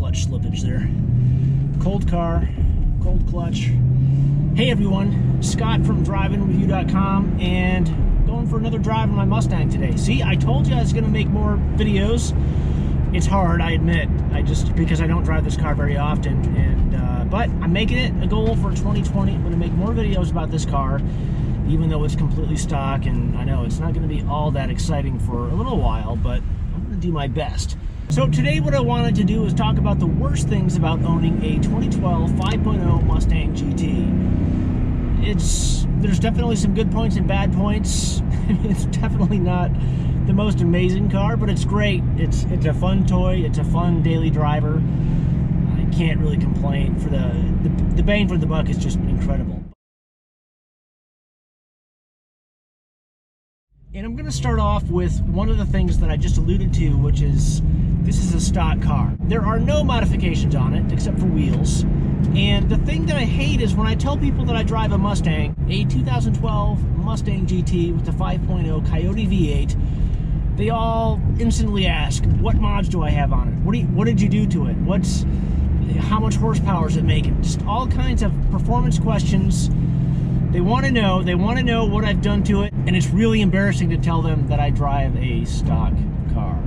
clutch slippage there. Cold car, cold clutch. Hey everyone, Scott from drivingreview.com, and going for another drive in my Mustang today. See, I told you I was going to make more videos. It's hard, I admit. Because I don't drive this car very often, but I'm making it a goal for 2020. I'm going to make more videos about this car, even though it's completely stock, and I know it's not going to be all that exciting for a little while, but I'm going to do my best. So today what I wanted to do is talk about the worst things about owning a 2012 5.0 Mustang GT. There's definitely some good points and bad points. It's definitely not the most amazing car, but it's great. It's a fun toy. It's a fun daily driver. I can't really complain. For the bang for the buck is just incredible. And I'm going to start off with one of the things that I just alluded to, which is this is a stock car. There are no modifications on it except for wheels. And the thing that I hate is when I tell people that I drive a Mustang, a 2012 Mustang GT with the 5.0 Coyote V8, they all instantly ask, what mods do I have on it? What did you do to it? How much horsepower is it making? Just all kinds of performance questions. They want to know what I've done to it, and it's really embarrassing to tell them that I drive a stock car.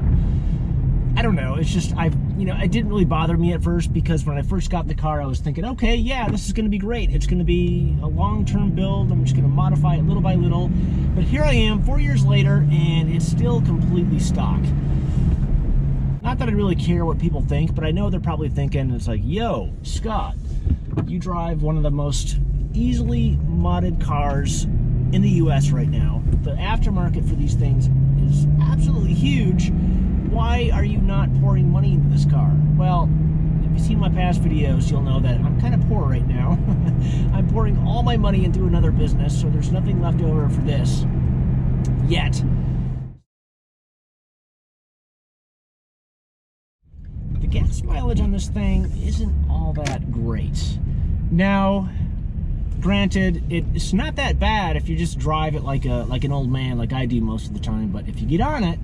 I don't know, it's just, it didn't really bother me at first, because when I first got the car, I was thinking, okay, yeah, this is going to be great. It's going to be a long-term build. I'm just going to modify it little by little. But here I am, 4 years later, and it's still completely stock. Not that I really care what people think, but I know they're probably thinking, it's like, yo, Scott, you drive one of the most easily modded cars in the US right now. The aftermarket for these things is absolutely huge. Why are you not pouring money into this car? Well, if you've seen my past videos, you'll know that I'm kind of poor right now. I'm pouring all my money into another business, so there's nothing left over for this yet. The gas mileage on this thing isn't all that great. Now, granted, it's not that bad if you just drive it like an old man, like I do most of the time, but if you get on it,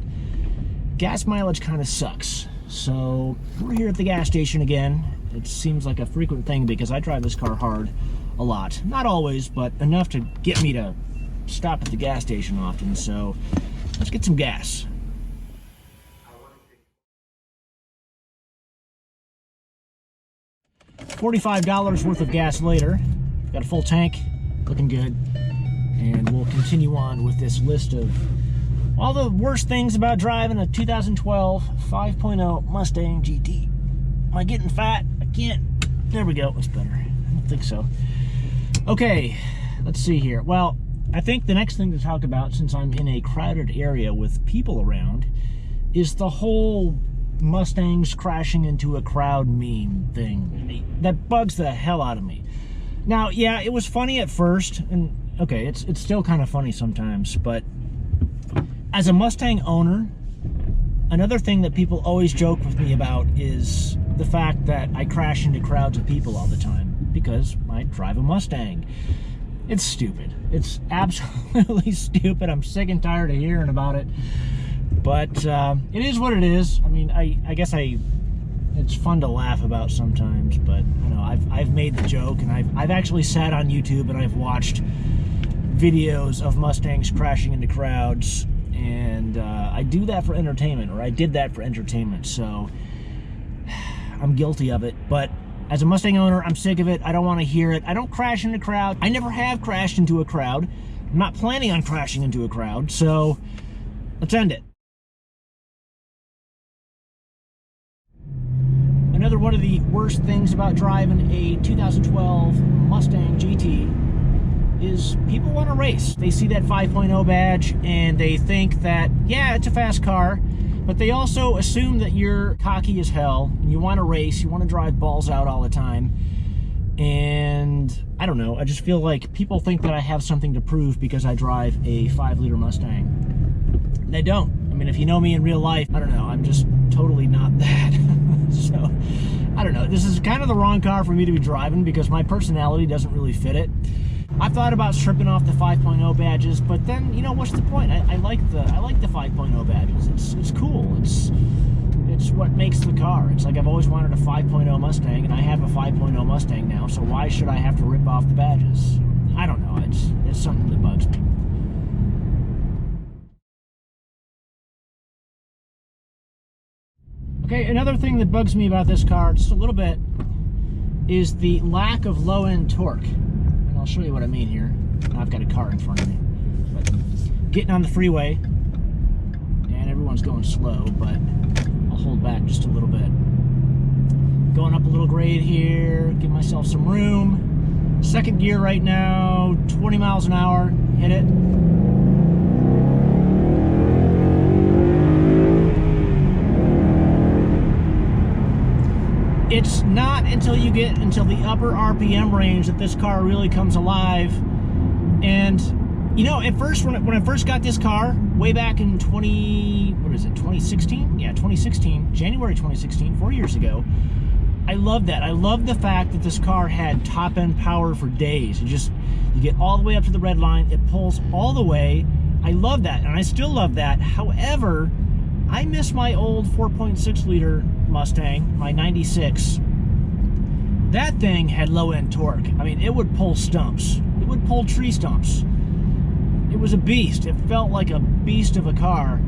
gas mileage kind of sucks. So we're here at the gas station again. It seems like a frequent thing because I drive this car hard a lot. Not always, but enough to get me to stop at the gas station often. So let's get some gas. $45 worth of gas later. Got a full tank, looking good. And we'll continue on with this list of all the worst things about driving a 2012 5.0 Mustang GT. Am I getting fat? I can't. There we go. That's better. I don't think so. Okay, let's see here. Well, I think the next thing to talk about, since I'm in a crowded area with people around, is the whole Mustangs crashing into a crowd meme thing. That bugs the hell out of me. Now, yeah, it was funny at first, and okay, it's still kind of funny sometimes, but as a Mustang owner, another thing that people always joke with me about is the fact that I crash into crowds of people all the time because I drive a Mustang. It's stupid. It's absolutely stupid. I'm sick and tired of hearing about it. But it is what it is. I mean, I guess it's fun to laugh about sometimes, but I know I've made the joke, and I've actually sat on YouTube and I've watched videos of Mustangs crashing into crowds. And I do that for entertainment, or I did that for entertainment, so I'm guilty of it. But as a Mustang owner, I'm sick of it. I don't want to hear it. I don't crash into a crowd. I never have crashed into a crowd. I'm not planning on crashing into a crowd, so let's end it. Another one of the worst things about driving a 2012 Mustang GT is people want to race. They see that 5.0 badge and they think that, yeah, it's a fast car, but they also assume that you're cocky as hell and you want to race, you want to drive balls out all the time. And I don't know, I just feel like people think that I have something to prove because I drive a 5-liter Mustang. And I don't. I mean, if you know me in real life, I don't know, I'm just totally not that. So, I don't know, this is kind of the wrong car for me to be driving because my personality doesn't really fit it. I've thought about stripping off the 5.0 badges, but then, you know, what's the point? I like the 5.0 badges. It's cool. It's what makes the car. It's like I've always wanted a 5.0 Mustang, and I have a 5.0 Mustang now, so why should I have to rip off the badges? I don't know. It's something that bugs me. Okay, another thing that bugs me about this car, just a little bit, is the lack of low-end torque. And I'll show you what I mean here. I've got a car in front of me. But getting on the freeway, and everyone's going slow, but I'll hold back just a little bit. Going up a little grade here, give myself some room. Second gear right now, 20 miles an hour, hit it. It's not until you get into the upper RPM range that this car really comes alive. And you know, at first, when I first got this car, way back in 2016? Yeah, 2016, January 2016, 4 years ago, I loved that. I loved the fact that this car had top-end power for days. You get all the way up to the red line, it pulls all the way. I love that, and I still love that. However, I miss my old 4.6 liter Mustang, my 96. That thing had low-end torque. I mean, it would pull stumps. It would pull tree stumps. It was a beast. It felt like a beast of a car.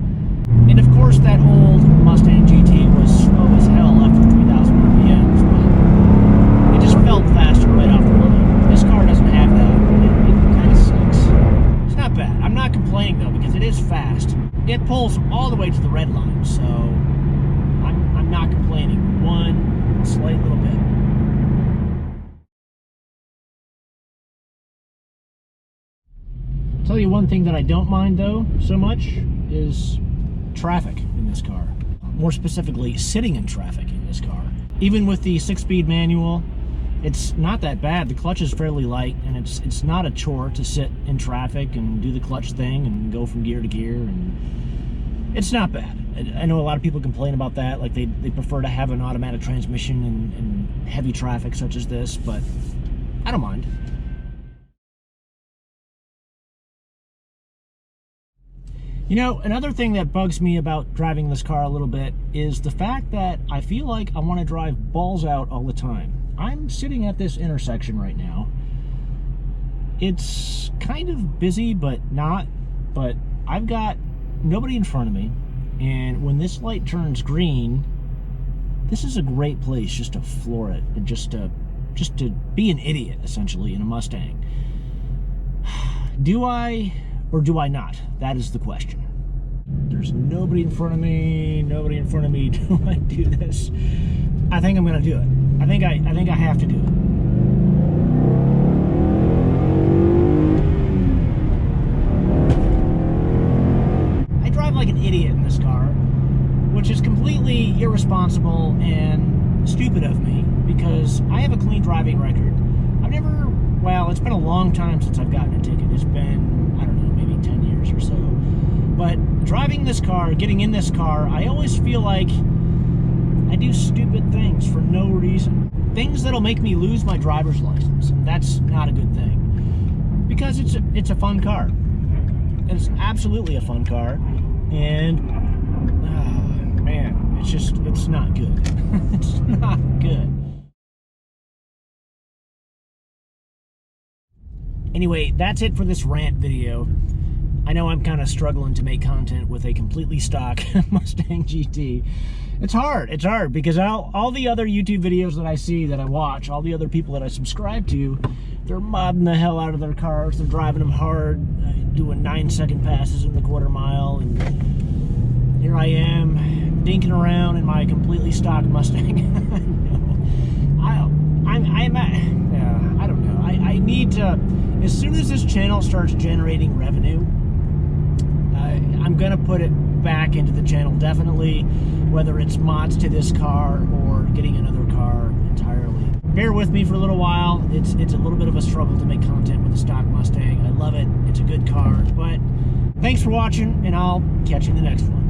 And of course, that old Mustang GT was slow as hell after 3,000 RPMs, but it just felt faster right off the line. This car doesn't have that. It kind of sucks. It's not bad. I'm not complaining though, because it is fast. It pulls all the way to the red line, so I'm not complaining one slight little bit. I'll tell you one thing that I don't mind though so much is traffic in this car. More specifically, sitting in traffic in this car. Even with the 6-speed manual, it's not that bad. The clutch is fairly light, and it's not a chore to sit in traffic and do the clutch thing and go from gear to gear, and it's not bad. I know a lot of people complain about that, like they prefer to have an automatic transmission in heavy traffic such as this, but I don't mind. You know, another thing that bugs me about driving this car a little bit is the fact that I feel like I want to drive balls out all the time. I'm sitting at this intersection right now. It's kind of busy, but not. But I've got nobody in front of me, and when this light turns green, this is a great place just to floor it and just to be an idiot, essentially, in a Mustang. Do I or do I not? That is the question. There's nobody in front of me. Nobody in front of me. Do I do this? I think I'm going to do it. I think I have to do it. I drive like an idiot in this car, which is completely irresponsible and stupid of me because I have a clean driving record. Well, it's been a long time since I've gotten a ticket. It's been, I don't know, maybe 10 years or so. But driving this car, getting in this car, I always feel like I do stupid things for no reason. Things that'll make me lose my driver's license, and that's not a good thing. Because it's a fun car. It's absolutely a fun car, and man, it's not good. It's not good. Anyway, that's it for this rant video. I know I'm kind of struggling to make content with a completely stock Mustang GT. It's hard because all the other YouTube videos that I see, that I watch, all the other people that I subscribe to, they're modding the hell out of their cars. They're driving them hard, doing 9-second passes in the quarter mile, and here I am, dinking around in my completely stock Mustang. I don't know. I need to, as soon as this channel starts generating revenue, I'm gonna put it back into the channel, definitely, whether it's mods to this car or getting another car entirely. Bear with me for a little while. It's a little bit of a struggle to make content with a stock Mustang. I love it. It's a good car, but thanks for watching, and I'll catch you in the next one.